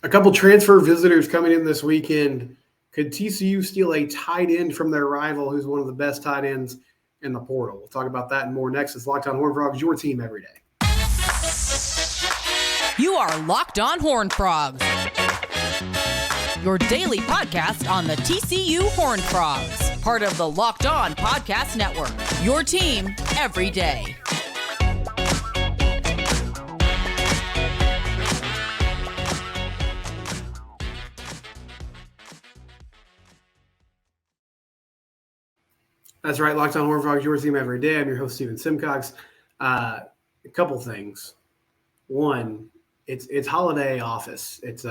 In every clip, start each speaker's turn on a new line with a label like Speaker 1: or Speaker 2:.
Speaker 1: A couple transfer visitors coming in this weekend. Could TCU steal a tight end from their rival, who's one of the best tight ends in the portal? We'll talk about that and more next. It's Locked On Horned Frogs, your team every day.
Speaker 2: You are Locked On Horned Frogs, your daily podcast on the TCU Horned Frogs, part of the Locked On Podcast Network, your team every day.
Speaker 1: That's right, Locked On Horned Frogs, your team every day. I'm your host, Steven Simcox. A couple things. One, it's holiday office. It's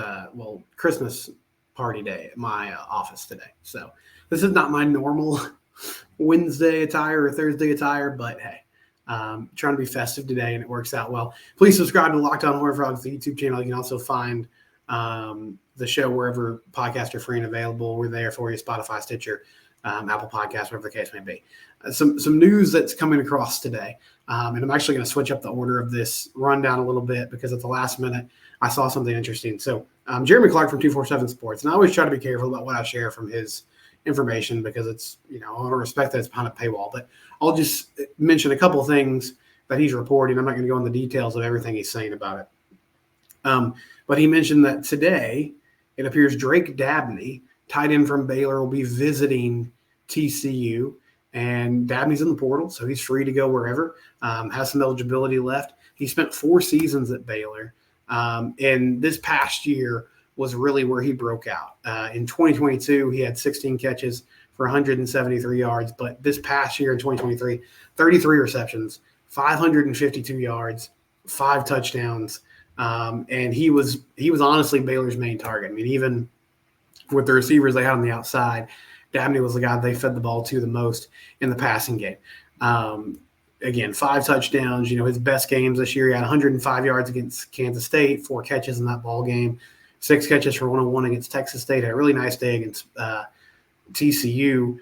Speaker 1: Christmas party day at my office today. So this is not my normal Wednesday attire or Thursday attire, but hey, trying to be festive today, and it works out well. Please subscribe to Locked On Horned Frogs, the YouTube channel. You can also find the show wherever podcasts are free and available. We're there for you, Spotify, Stitcher, Apple Podcasts, whatever the case may be. Some news that's coming across today, and I'm actually going to switch up the order of this rundown a little bit because at the last minute I saw something interesting. So Jeremy Clark from 247 Sports, and I always try to be careful about what I share from his information because it's, I want to respect that it's behind a paywall, but I'll just mention a couple of things that he's reporting. I'm not going to go into the details of everything he's saying about it. But he mentioned that today it appears Drake Dabney, tight end from Baylor, will be visiting TCU, and Dabney's in the portal, so he's free to go wherever, has some eligibility left. He spent 4 seasons at Baylor, and this past year was really where he broke out. In 2022, he had 16 catches for 173 yards, but this past year in 2023, 33 receptions, 552 yards, 5 touchdowns, and he was honestly Baylor's main target. I mean, even with the receivers they had on the outside, Dabney was the guy they fed the ball to the most in the passing game. Again, 5 touchdowns. His best games this year, he had 105 yards against Kansas State, 4 catches in that ball game, 6 catches for 101 against Texas State. Had a really nice day against TCU.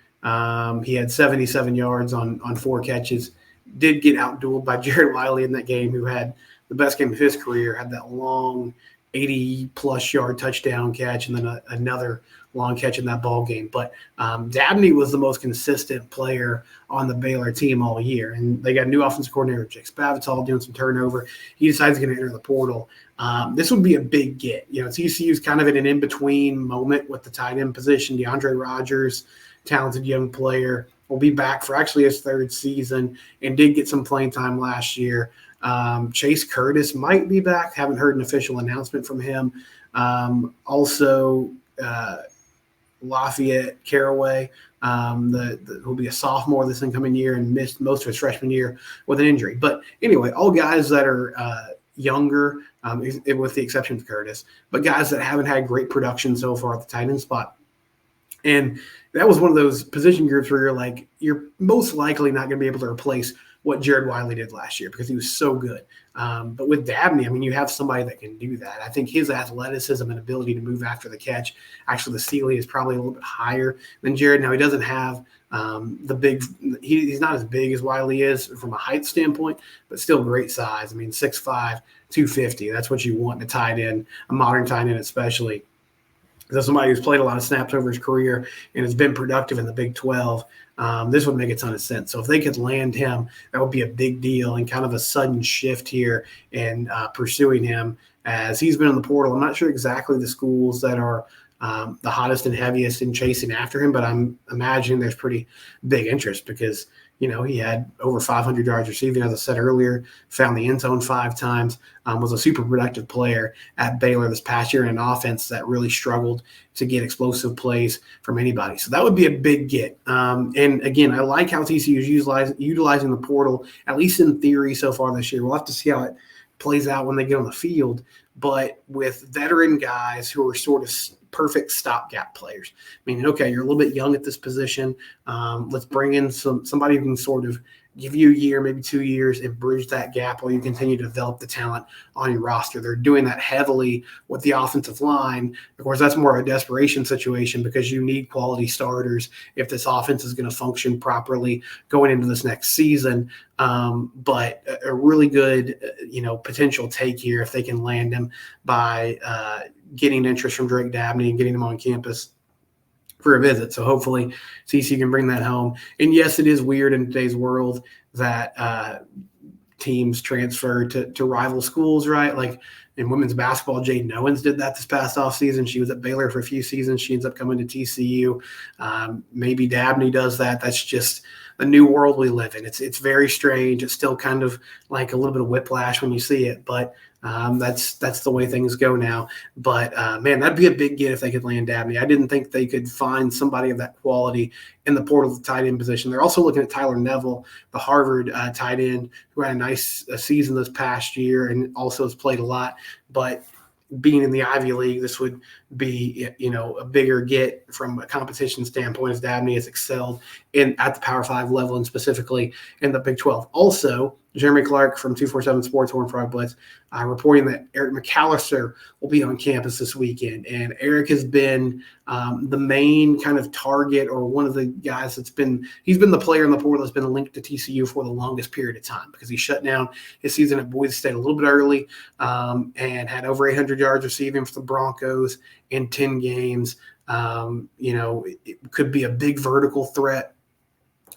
Speaker 1: He had 77 yards on 4 catches. Did get outdueled by Jared Wiley in that game, who had the best game of his career, had that long 80-plus yard touchdown catch, and then another long catch in that ball game. But Dabney was the most consistent player on the Baylor team all year. And they got a new offensive coordinator, Jake Spavital, doing some turnover. He decides he's going to enter the portal. This would be a big get. TCU's kind of in an in-between moment with the tight end position. DeAndre Rogers, talented young player, will be back for actually his 3rd season and did get some playing time last year. Chase Curtis might be back. Haven't heard an official announcement from him. Also, Lafayette Caraway, who'll be a sophomore this incoming year and missed most of his freshman year with an injury. But anyway, all guys that are younger, with the exception of Curtis, but guys that haven't had great production so far at the tight end spot. And that was one of those position groups where you're most likely not going to be able to replace what Jared Wiley did last year because he was so good. But with Dabney, you have somebody that can do that. I think his athleticism and ability to move after the catch, actually the ceiling is probably a little bit higher than Jared. Now, he doesn't have he's not as big as Wiley is from a height standpoint, but still great size. 6'5", 250. That's what you want in a tight end, a modern tight end especially. As somebody who's played a lot of snaps over his career and has been productive in the Big 12, this would make a ton of sense. So if they could land him, that would be a big deal and kind of a sudden shift here in pursuing him as he's been in the portal. I'm not sure exactly the schools that are the hottest and heaviest in chasing after him, but I'm imagining there's pretty big interest because, he had over 500 yards receiving, as I said earlier, found the end zone 5 times, was a super productive player at Baylor this past year in an offense that really struggled to get explosive plays from anybody. So that would be a big get. And again, I like how TCU is utilizing the portal, at least in theory so far this year. We'll have to see how it plays out when they get on the field. But with veteran guys who are sort of perfect stopgap players, okay, you're a little bit young at this position. Let's bring in somebody who can sort of give you a year, maybe 2 years, and bridge that gap while you continue to develop the talent on your roster. They're doing that heavily with the offensive line. Of course, that's more of a desperation situation because you need quality starters if this offense is going to function properly going into this next season. But a really good, potential take here if they can land him by getting interest from Drake Dabney and getting him on campus for a visit. So hopefully TCU can bring that home. And yes, it is weird in today's world that teams transfer to rival schools, right? Like in women's basketball, Jaden Owens did that this past offseason. She was at Baylor for a few seasons. She ends up coming to TCU. Maybe Dabney does that. That's just the new world we live in. It's very strange. It's still kind of like a little bit of whiplash when you see it, but that's the way things go now. But man, that'd be a big get if they could land Dabney. I didn't think they could find somebody of that quality in the portal tight end position. They're also looking at Tyler Neville, the Harvard tight end, who had a nice season this past year and also has played a lot. But being in the Ivy League, this would be, a bigger get from a competition standpoint as Dabney has excelled at the Power 5 level and specifically in the Big 12. Also, Jeremy Clark from 247 Sports Horned Frog Blitz reporting that Eric McAlister will be on campus this weekend. And Eric has been the main kind of target or one of the guys he's been the player in the portal that's been linked to TCU for the longest period of time because he shut down his season at Boise State a little bit early and had over 800 yards receiving for the Broncos in 10 games. It could be a big vertical threat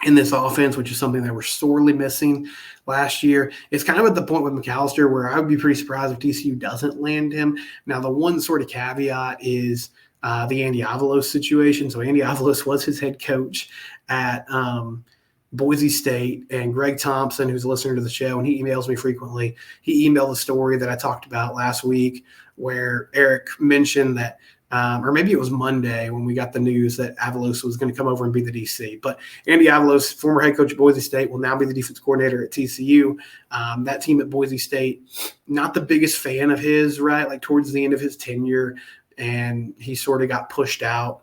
Speaker 1: in this offense, which is something that we're sorely missing last year. It's kind of at the point with McAlister where I would be pretty surprised if TCU doesn't land him. Now, the one sort of caveat is the Andy Avalos situation. So Andy Avalos was his head coach at Boise State, and Greg Thompson, who's a listener to the show, and he emails me frequently. He emailed a story that I talked about last week where Eric mentioned that or maybe it was Monday when we got the news that Avalos was going to come over and be the DC. But Andy Avalos, former head coach at Boise State, will now be the defense coordinator at TCU. That team at Boise State, not the biggest fan of his, right? Like towards the end of his tenure, and he sort of got pushed out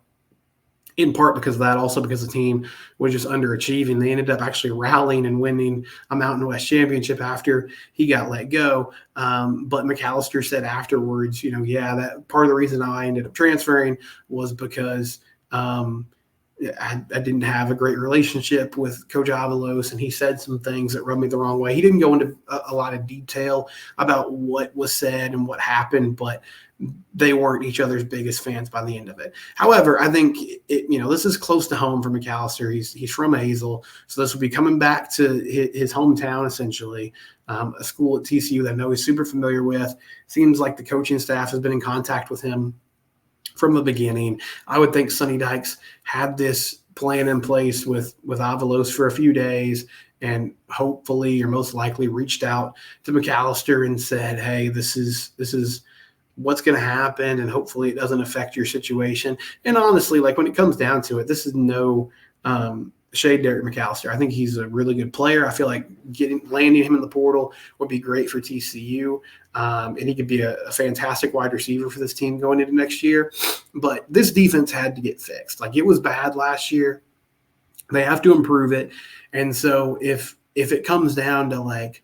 Speaker 1: in part because of that, also because the team was just underachieving. They ended up actually rallying and winning a Mountain West championship after he got let go. But McAlister said afterwards, that part of the reason I ended up transferring was because I didn't have a great relationship with Coach Avalos, and he said some things that rubbed me the wrong way. He didn't go into a lot of detail about what was said and what happened, but they weren't each other's biggest fans by the end of it. However, I think this is close to home for McAlister. He's from Hazel, so this will be coming back to his hometown essentially. A school at TCU that I know he's super familiar with. Seems like the coaching staff has been in contact with him from the beginning. I would think Sonny Dykes had this plan in place with Avalos for a few days and hopefully or most likely reached out to McAlister and said, hey, this is what's going to happen, and hopefully it doesn't affect your situation. And honestly, like when it comes down to it, this is no shade to Eric McAlister. I think he's a really good player. I feel like landing him in the portal would be great for TCU, and he could be a fantastic wide receiver for this team going into next year. But this defense had to get fixed. Like it was bad last year. They have to improve it. And so if it comes down to like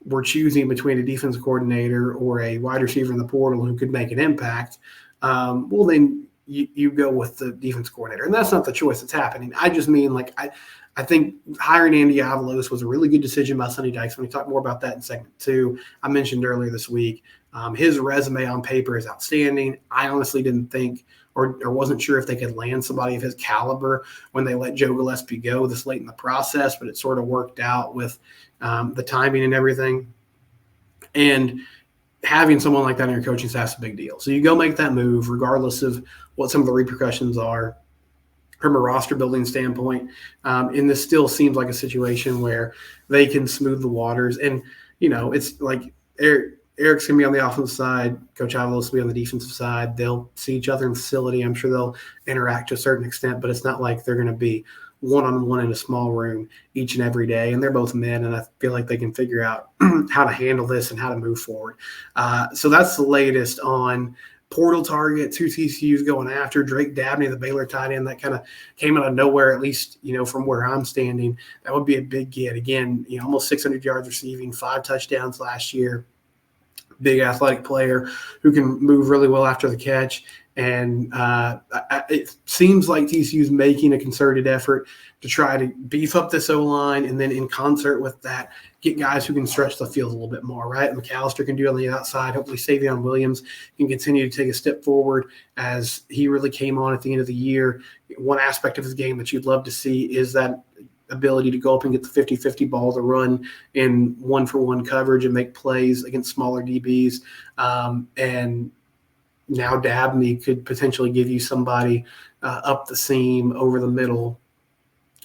Speaker 1: we're choosing between a defense coordinator or a wide receiver in the portal who could make an impact, well, then you go with the defense coordinator. And that's not the choice that's happening. I just mean, like, I think hiring Andy Avalos was a really good decision by Sonny Dykes. When we talk more about that in segment 2, I mentioned earlier this week, his resume on paper is outstanding. I honestly didn't think or wasn't sure if they could land somebody of his caliber when they let Joe Gillespie go this late in the process, but it sort of worked out with the timing and everything. And having someone like that on your coaching staff is a big deal. So you go make that move regardless of what some of the repercussions are from a roster building standpoint. And this still seems like a situation where they can smooth the waters. And, it's like Eric's going to be on the offensive side. Coach Avalos will be on the defensive side. They'll see each other in the facility. I'm sure they'll interact to a certain extent, but it's not like they're going to be one-on-one in a small room each and every day. And they're both men, and I feel like they can figure out how to handle this and how to move forward. So that's the latest on portal targets who TCU's going after. Drake Dabney, the Baylor tight end, that kind of came out of nowhere, at least, from where I'm standing. That would be a big get. Again, almost 600 yards receiving, 5 touchdowns last year. Big athletic player who can move really well after the catch. And it seems like TCU's making a concerted effort to try to beef up this O-line, and then in concert with that, get guys who can stretch the field a little bit more, right? McAlister can do it on the outside. Hopefully Savion Williams can continue to take a step forward as he really came on at the end of the year. One aspect of his game that you'd love to see is that ability to go up and get the 50-50 ball to run in one-for-one coverage and make plays against smaller DBs. And now Dabney could potentially give you somebody up the seam, over the middle,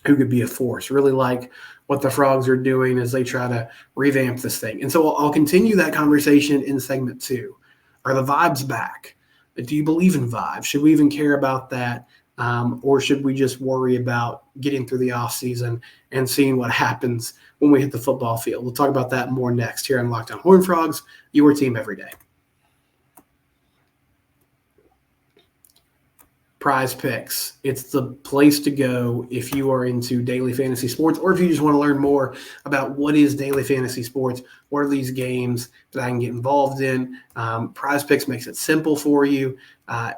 Speaker 1: who could be a force. Really like what the Frogs are doing as they try to revamp this thing. And so I'll continue that conversation in segment 2. Are the vibes back? Do you believe in vibes? Should we even care about that? Or should we just worry about getting through the offseason and seeing what happens when we hit the football field? We'll talk about that more next here on Locked On Horned Frogs, your team every day. PrizePicks. It's the place to go if you are into daily fantasy sports, or if you just want to learn more about what is daily fantasy sports, what are these games that I can get involved in. PrizePicks makes it simple for you.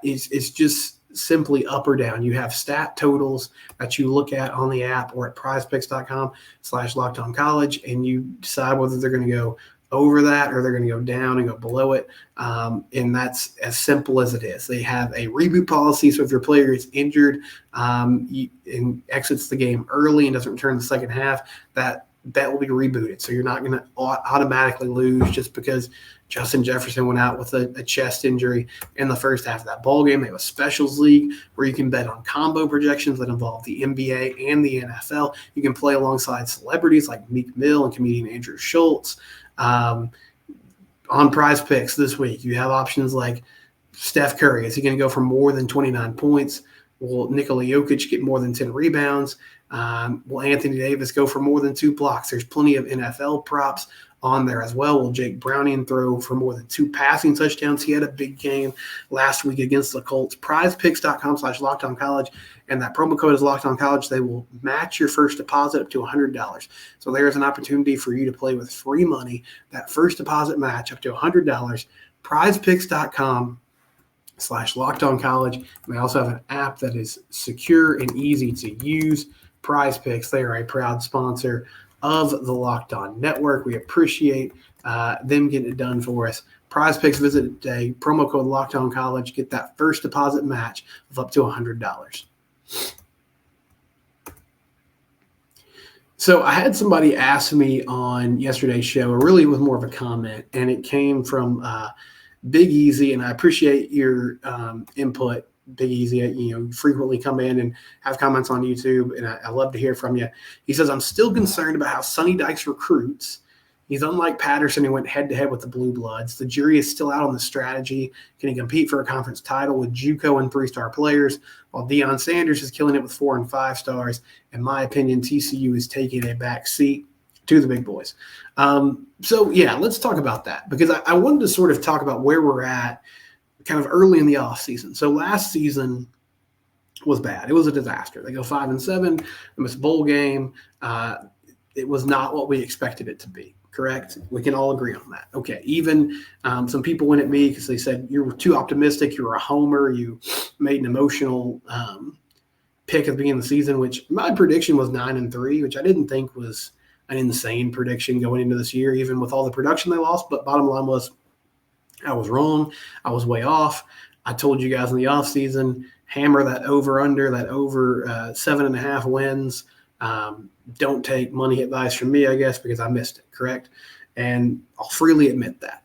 Speaker 1: It's just simply up or down. You have stat totals that you look at on the app or at prizepicks.com/lockedoncollege, and you decide whether they're going to go over that or they're going to go down and go below it. And that's as simple as it is. They have a reboot policy. So if your player is injured and exits the game early and doesn't return in the second half, that will be rebooted. So you're not going to automatically lose just because Justin Jefferson went out with a chest injury in the first half of that ball game. They have a specials league where you can bet on combo projections that involve the NBA and the NFL. You can play alongside celebrities like Meek Mill and comedian Andrew Schultz. On PrizePicks this week, you have options like Steph Curry. Is he going to go for more than 29 points? Will Nikola Jokic get more than 10 rebounds? Will Anthony Davis go for more than 2 blocks? There's plenty of NFL props on there as well. Will Jake Browning throw for more than 2 passing touchdowns? He had a big game last week against the Colts. PrizePicks.com/lockedoncollege, and that promo code is LockedOnCollege. They will match your first deposit up to $100. So there's an opportunity for you to play with free money. That first deposit match up to $100. PrizePicks.com/lockedoncollege. And they also have an app that is secure and easy to use. PrizePicks, they are a proud sponsor of the Locked On Network. We appreciate them getting it done for us. PrizePicks, visit today, promo code LockedOnCollege, get that first deposit match of up to $100. So I had somebody ask me on yesterday's show, or really it was more of a comment, and it came from Big Easy, and I appreciate your input, Big Easy. You frequently come in and have comments on YouTube, and I love to hear from you. He says, I'm still concerned about how Sonny Dykes recruits. He's unlike Patterson, who went head-to-head with the Blue Bloods. The jury is still out on the strategy. Can he compete for a conference title with JUCO and 3-star players, while Deion Sanders is killing it with 4 and 5 stars? In my opinion, TCU is taking a back seat to the big boys. So, yeah, let's talk about that, because I wanted to sort of talk about where we're at kind of early in the offseason. So last season was bad. It was a disaster. They go 5-7, they miss a bowl game. It was not what we expected it to be. Correct? We can all agree on that. Okay. Even some people went at me because they said you were too optimistic. You were a homer. You made an emotional pick at the beginning of the season, which my prediction was 9-3, which I didn't think was an insane prediction going into this year, even with all the production they lost. But bottom line was I was wrong. I was way off. I told you guys in the offseason, hammer that over 7.5 wins. Don't take money advice from me, I guess, because I missed it, correct? And I'll freely admit that.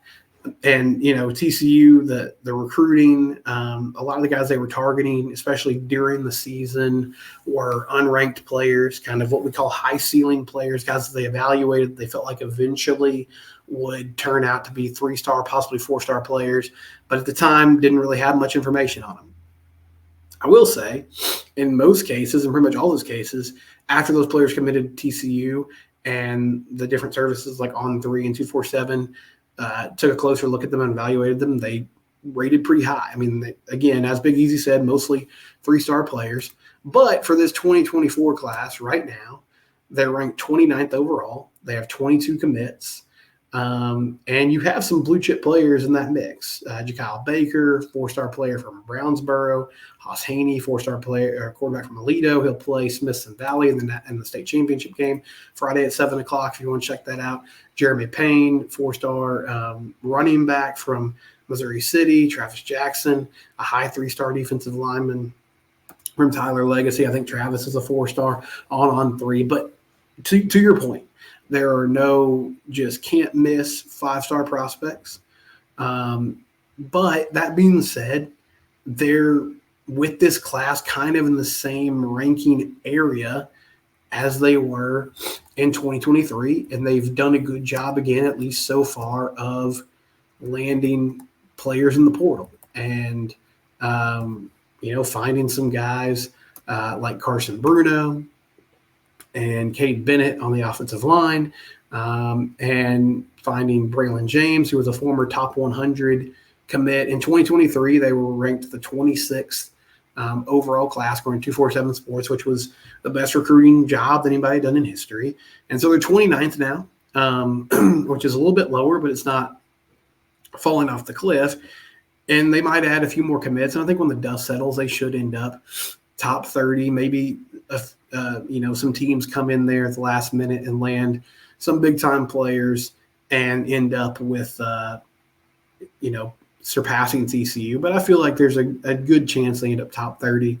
Speaker 1: And, TCU, the recruiting, a lot of the guys they were targeting, especially during the season, were unranked players, kind of what we call high ceiling players, guys that they evaluated, they felt like eventually would turn out to be 3-star, possibly 4-star players, but at the time didn't really have much information on them. I will say, in most cases, and pretty much all those cases, after those players committed to TCU and the different services like On3 and 247 took a closer look at them and evaluated them, they rated pretty high. I mean, again, as Big Easy said, mostly 3-star players. But for this 2024 class right now, they're ranked 29th overall. They have 22 commits. And you have some blue chip players in that mix. Jakyle Baker, 4-star player from Brownsboro. Haas Haney, 4-star player, quarterback from Aledo. He'll play Smithson Valley in the state championship game Friday at 7 o'clock if you want to check that out. Jeremy Payne, 4-star running back from Missouri City. Travis Jackson, a high 3-star defensive lineman from Tyler Legacy. I think Travis is a 4-star on 3. But to your point, there are no just can't miss 5-star prospects. But that being said, they're with this class kind of in the same ranking area as they were in 2023. And they've done a good job again, at least so far, of landing players in the portal and, finding some guys like Carson Bruno and Cade Bennett on the offensive line, and finding Braylon James, who was a former top 100 commit. In 2023, they were ranked the 26th overall class, according to 247 Sports, which was the best recruiting job that anybody had done in history. And so they're 29th now, which is a little bit lower, but it's not falling off the cliff. And they might add a few more commits. And I think when the dust settles, they should end up top 30, maybe some teams come in there at the last minute and land some big-time players and end up with, surpassing TCU. But I feel like there's a good chance they end up top 30,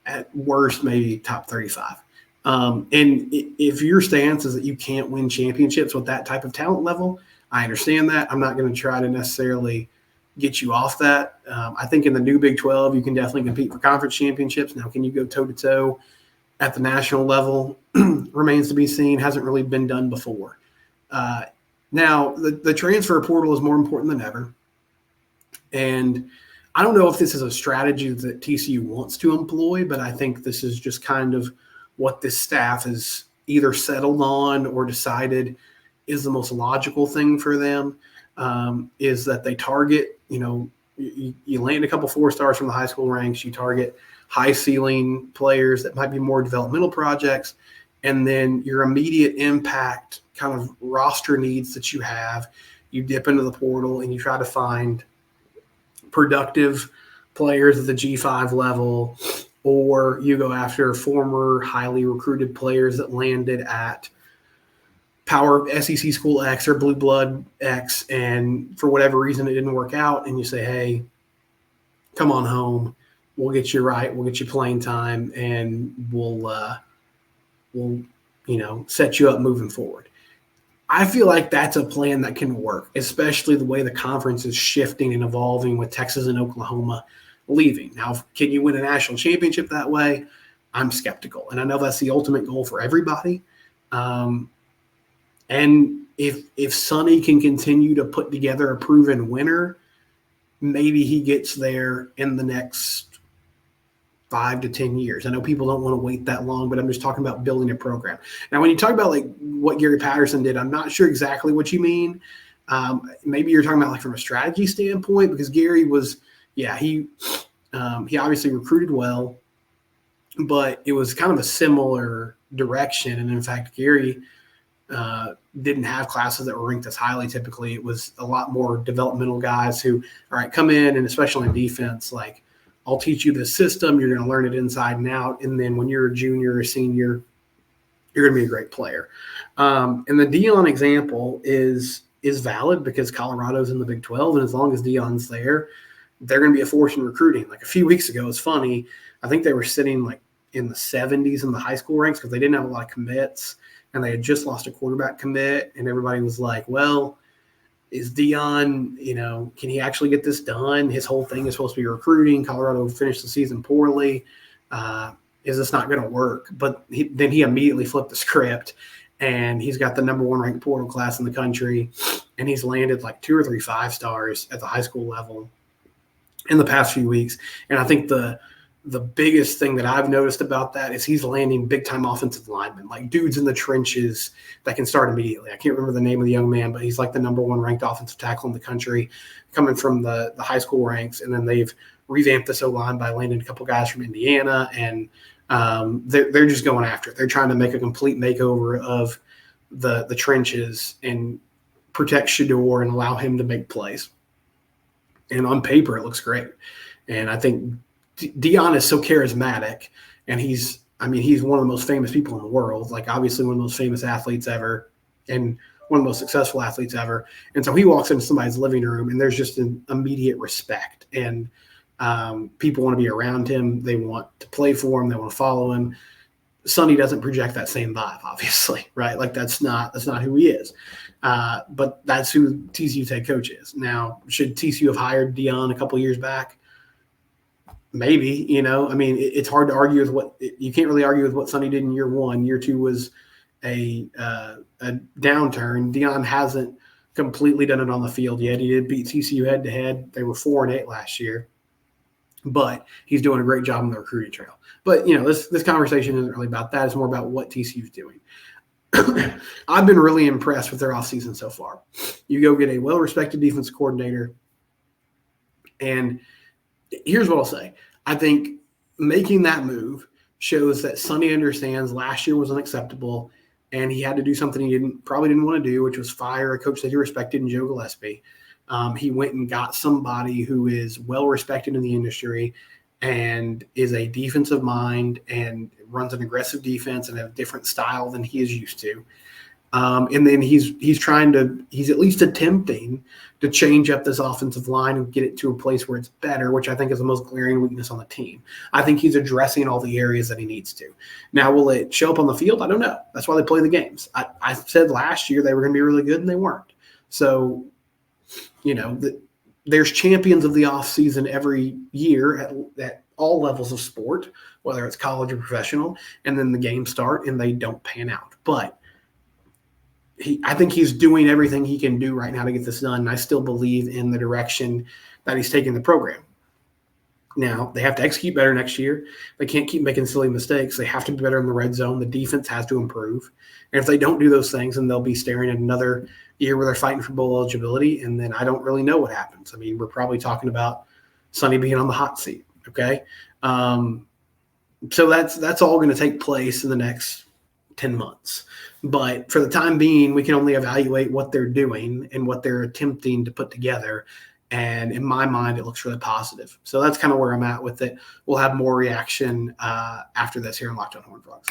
Speaker 1: at worst maybe top 35. And if your stance is that you can't win championships with that type of talent level, I understand that. I'm not going to try to necessarily get you off that. I think in the new Big 12, you can definitely compete for conference championships. Now, can you go toe-to-toe at the national level? Remains to be seen. Hasn't really been done before. Now, the transfer portal is more important than ever. And I don't know if this is a strategy that TCU wants to employ, but I think this is just kind of what this staff has either settled on or decided is the most logical thing for them, is that they target, you land a couple 4-stars from the high school ranks, you target high ceiling players that might be more developmental projects, and then your immediate impact kind of roster needs that you have, you dip into the portal and you try to find productive players at the G5 level, or you go after former highly recruited players that landed at Power SEC School X or Blue Blood X, and for whatever reason it didn't work out, and you say, hey, come on home, we'll get you right, we'll get you playing time, and we'll set you up moving forward. I feel like that's a plan that can work, especially the way the conference is shifting and evolving with Texas and Oklahoma leaving. Now, can you win a national championship that way? I'm skeptical, and I know that's the ultimate goal for everybody. And if Sonny can continue to put together a proven winner, maybe he gets there in the next 5 to 10 years. I know people don't want to wait that long, but I'm just talking about building a program. Now, when you talk about like what Gary Patterson did, I'm not sure exactly what you mean. Maybe you're talking about like from a strategy standpoint, because Gary was, he obviously recruited well, but it was kind of a similar direction. And in fact, Gary didn't have classes that were ranked as highly. Typically, it was a lot more developmental guys who, all right, come in, and especially in defense, like, I'll teach you this system. You're going to learn it inside and out. And then when you're a junior or senior, you're going to be a great player. And the Deion example is valid because Colorado's in the Big 12. And as long as Deion's there, they're going to be a force in recruiting. Like a few weeks ago, it's funny. I think they were sitting like in the 70s in the high school ranks because they didn't have a lot of commits. And they had just lost a quarterback commit. And everybody was like, well, is Deion, can he actually get this done? His whole thing is supposed to be recruiting. Colorado finished the season poorly. Is this not going to work? But then he immediately flipped the script, and he's got the number 1 ranked portal class in the country, and he's landed like 2 or 3 5-stars at the high school level in the past few weeks. And I think the the biggest thing that I've noticed about that is he's landing big-time offensive linemen, like dudes in the trenches that can start immediately. I can't remember the name of the young man, but he's like the number 1 ranked offensive tackle in the country, coming from the high school ranks. And then they've revamped this O-line by landing a couple guys from Indiana, and they're just going after it. They're trying to make a complete makeover of the trenches and protect Shedeur and allow him to make plays. And on paper, it looks great. And I think Deion is so charismatic, and he's one of the most famous people in the world, like obviously one of the most famous athletes ever and one of the most successful athletes ever. And so he walks into somebody's living room and there's just an immediate respect, and people want to be around him. They want to play for him. They want to follow him. Sonny doesn't project that same vibe, obviously, right? Like that's not who he is. But that's who TCU's head coach is. Now, should TCU have hired Deion a couple years back? Maybe, it's hard to argue with you can't really argue with what Sonny did in year 1. Year 2 was a downturn. Deion hasn't completely done it on the field yet. He did beat TCU head to head. They were 4-8 last year, but he's doing a great job on the recruiting trail. But this conversation isn't really about that. It's more about what TCU's doing. I've been really impressed with their offseason so far. You go get a well-respected defense coordinator, and here's what I'll say. I think making that move shows that Sonny understands last year was unacceptable, and he had to do something he probably didn't want to do, which was fire a coach that he respected in Joe Gillespie. He went and got somebody who is well-respected in the industry and is a defensive mind and runs an aggressive defense and a different style than he is used to. And then he's at least attempting to change up this offensive line and get it to a place where it's better, which I think is the most glaring weakness on the team. I think he's addressing all the areas that he needs to. Now, will it show up on the field? I don't know. That's why they play the games. I said last year they were going to be really good, and they weren't. So, there's champions of the offseason every year at all levels of sport, whether it's college or professional, and then the games start and they don't pan out. But I think he's doing everything he can do right now to get this done, and I still believe in the direction that he's taking the program. Now, they have to execute better next year. They can't keep making silly mistakes. They have to be better in the red zone. The defense has to improve. And if they don't do those things, then they'll be staring at another year where they're fighting for bowl eligibility, and then I don't really know what happens. I mean, we're probably talking about Sonny being on the hot seat, okay? So that's all going to take place in the next 10 months. But for the time being, we can only evaluate what they're doing and what they're attempting to put together. And in my mind, it looks really positive. So that's kind of where I'm at with it. We'll have more reaction after this here in Locked On Horned Frogs.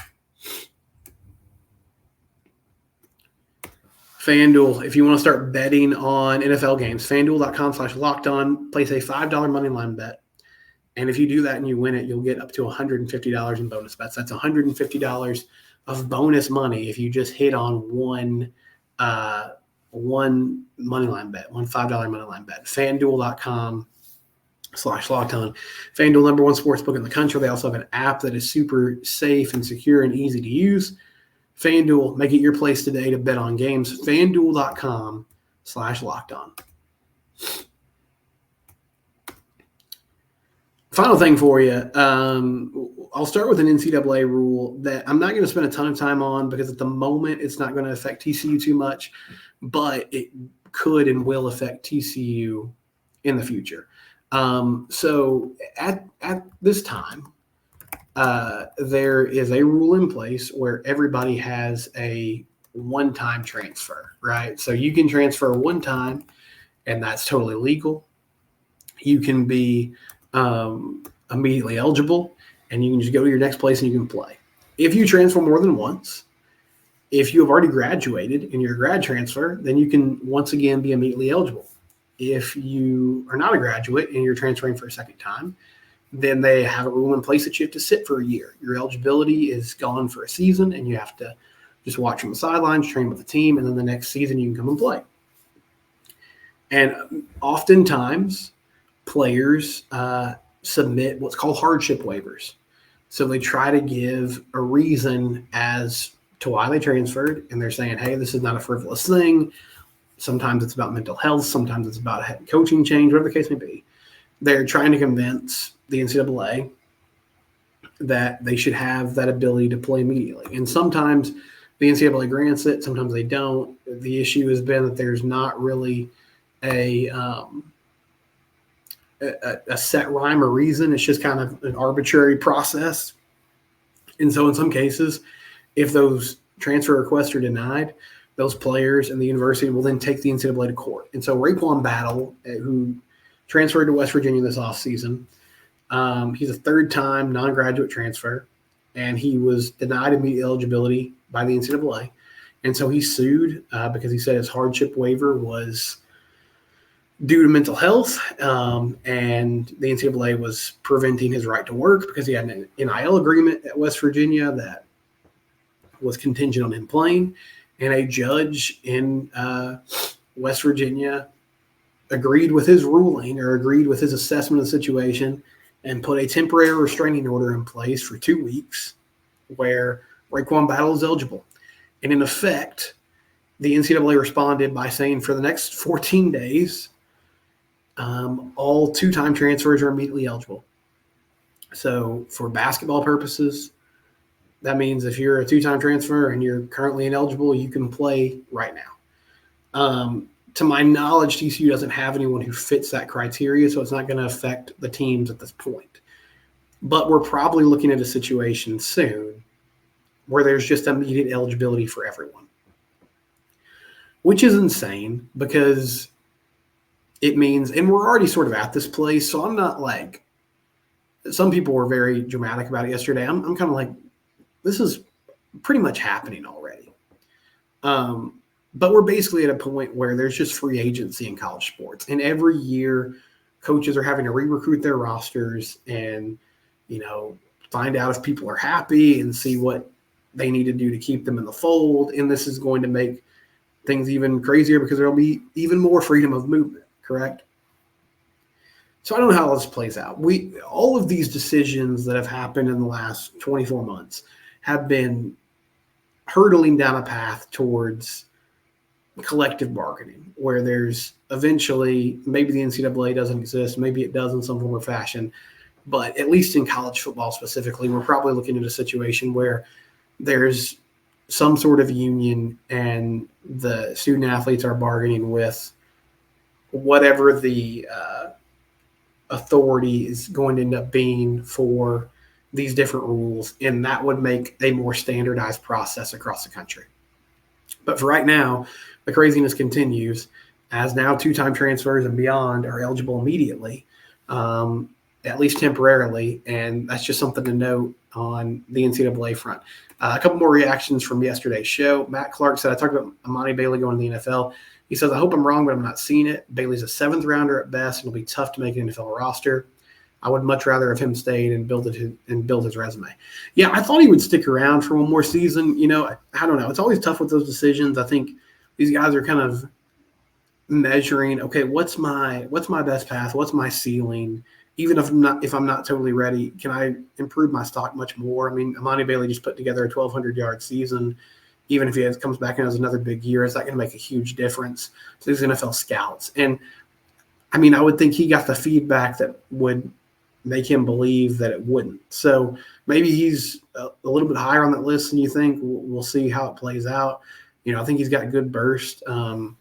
Speaker 1: FanDuel, if you want to start betting on NFL games, FanDuel.com/lockedon, place a $5 moneyline bet. And if you do that and you win it, you'll get up to $150 in bonus bets. That's $150 of bonus money if you just hit on one moneyline bet, one $5 moneyline bet. FanDuel.com/lockedon. FanDuel, number one sportsbook in the country. They also have an app that is super safe and secure and easy to use. FanDuel, make it your place today to bet on games. FanDuel.com/lockedon. Final thing for you. I'll start with an NCAA rule that I'm not going to spend a ton of time on because at the moment it's not going to affect TCU too much, but it could and will affect TCU in the future. So at this time, there is a rule in place where everybody has a one-time transfer, right? So you can transfer one time, and that's totally legal. You can be immediately eligible, and you can just go to your next place and you can play. If you transfer more than once, if you have already graduated in your grad transfer, then you can once again be immediately eligible. If you are not a graduate and you're transferring for a second time, then they have a rule in place that you have to sit for a year. Your eligibility is gone for a season, and you have to just watch from the sidelines, train with the team, and then the next season you can come and play. And oftentimes, players submit what's called hardship waivers. So they try to give a reason as to why they transferred, and they're saying, hey, this is not a frivolous thing. Sometimes it's about mental health. Sometimes it's about a head coaching change, whatever the case may be. They're trying to convince the NCAA that they should have that ability to play immediately. And sometimes the NCAA grants it, sometimes they don't. The issue has been that there's not really a set rhyme or reason. It's just kind of an arbitrary process. And so in some cases, if those transfer requests are denied, those players and the university will then take the NCAA to court. And so Raekwon Battle, who transferred to West Virginia this offseason, he's a third-time non-graduate transfer, and he was denied immediate eligibility by the NCAA. And so he sued because he said his hardship waiver was due to mental health, and the NCAA was preventing his right to work because he had an NIL agreement at West Virginia that was contingent on him playing. And a judge in West Virginia agreed with his ruling or agreed with his assessment of the situation and put a temporary restraining order in place for 2 weeks where Raekwon Battle is eligible. And in effect, the NCAA responded by saying for the next 14 days, all two-time transfers are immediately eligible. So for basketball purposes, that means if you're a two-time transfer and you're currently ineligible, you can play right now. To my knowledge, TCU doesn't have anyone who fits that criteria, so it's not going to affect the teams at this point. But we're probably looking at a situation soon where there's just immediate eligibility for everyone, which is insane because it means – and we're already sort of at this place, so I'm not like – some people were very dramatic about it yesterday. I'm kind of like, this is pretty much happening already. But we're basically at a point where there's just free agency in college sports. And every year, coaches are having to re-recruit their rosters and, find out if people are happy and see what they need to do to keep them in the fold. And this is going to make things even crazier because there will be even more freedom of movement, correct? So I don't know how this plays out. All of these decisions that have happened in the last 24 months have been hurtling down a path towards collective bargaining, where there's eventually, maybe the NCAA doesn't exist, maybe it does in some form or fashion, but at least in college football specifically, we're probably looking at a situation where there's some sort of union and the student athletes are bargaining with whatever the authority is going to end up being for these different rules, and that would make a more standardized process across the country. But for right now, the craziness continues as now two-time transfers and beyond are eligible immediately, at least temporarily, and that's just something to note on the NCAA front. A couple more reactions from yesterday's show. Matt Clark said, I talked about Amani Bailey going to the NFL. He says, I hope I'm wrong, but I'm not seeing it. Bailey's a seventh rounder at best, and it'll be tough to make an NFL roster. I would much rather have him stayed and build his resume. Yeah, I thought he would stick around for one more season. I don't know. It's always tough with those decisions. I think these guys are kind of measuring, okay, what's my best path? What's my ceiling? Even if I'm not totally ready, can I improve my stock much more? I mean, Amani Bailey just put together a 1,200-yard season. Even if he comes back and has another big year, is that going to make a huge difference to these NFL scouts? And, I mean, I would think he got the feedback that would make him believe that it wouldn't. So maybe he's a little bit higher on that list than you think. We'll see how it plays out. I think he's got a good burst. And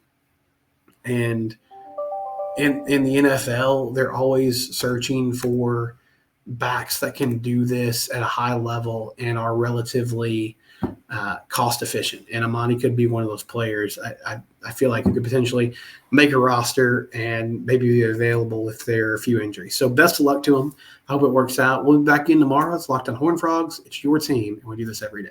Speaker 1: in the NFL, they're always searching for backs that can do this at a high level and are relatively cost efficient. And Amani could be one of those players. I feel like he could potentially make a roster and maybe be available if there are a few injuries. So best of luck to him. I hope it works out. We'll be back in tomorrow. It's Locked on Horned Frogs. It's your team, and we do this every day.